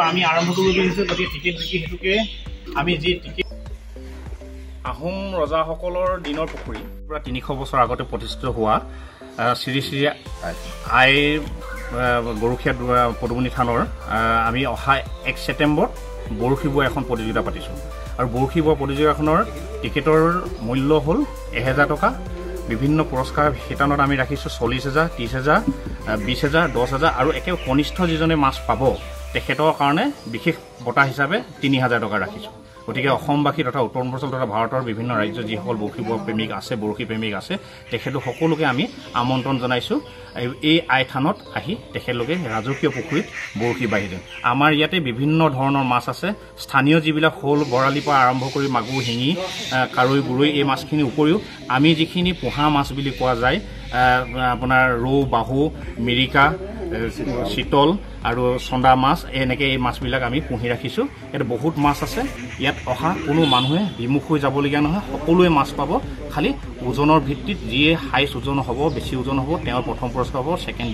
আমি আৰম্ভ কৰিব বিচাৰিছোঁ। গতিকে টিকেট বিক্ৰী হেতুকে আমি যি টিকেট আহোম ৰজাসকলৰ দিনৰ পুখুৰী পৰা 300 বছৰ আগতে প্ৰতিষ্ঠিত হোৱা শ্ৰী শ্ৰী আই গৰখীয়া পদুমণি থানৰ আমি অহা 1 ছেপ্টেম্বৰত বৰশী বোৱা এখন প্ৰতিযোগিতা পাতিছোঁ। আৰু বৰশী বোৱা প্ৰতিযোগিতাখনৰ টিকেটৰ মূল্য হ'ল 1000 টকা। বিভিন্ন পুৰস্কাৰ শিতানত আমি ৰাখিছোঁ 40,000, 30,000, 20,000, 10,000 আৰু একে কনিষ্ঠ যিজনে মাছ পাব তেখেতৰ কাৰণে বিশেষ বঁটা হিচাপে 3,000 টকা ৰাখিছোঁ। গতিকে অসমবাসী তথা উত্তৰ পূৰ্বাঞ্চল তথা ভাৰতৰ বিভিন্ন ৰাজ্য যিসকল বৰশী বোৱা প্ৰেমিক আছে, বৰশী প্ৰেমিক আছে, তেখেতলোক সকলোকে আমি আমন্ত্ৰণ জনাইছোঁ এই আইথানত আহি তেখেতলোকে ৰাজকীয় পুখুৰীত বৰশী বাঢ়ি দিম। আমাৰ ইয়াতে বিভিন্ন ধৰণৰ মাছ আছে। স্থানীয় যিবিলাক শ'ল, বৰালিৰ পৰা আৰম্ভ কৰি মাগুৰ, শিঙি, কাৰৈ, গৰৈ এই মাছখিনিৰ উপৰিও আমি যিখিনি পোহা মাছ বুলি কোৱা যায় আপোনাৰ ৰৌ, বাহু, মিৰিকা, চিতল আৰু চন্দা মাছ, এনেকৈ এই মাছবিলাক আমি পুহি ৰাখিছোঁ। ইয়াত বহুত মাছ আছে। ইয়াত অহা কোনো মানুহে বিমুখ হৈ যাবলগীয়া নহয়, সকলোৱে মাছ পাব। খালি ওজনৰ ভিত্তিত যিয়ে হাইষ্ট ওজন হ'ব, বেছি ওজন হ'ব, তেওঁৰ প্ৰথম পুৰস্কাৰ হ'ব, ছেকেণ্ড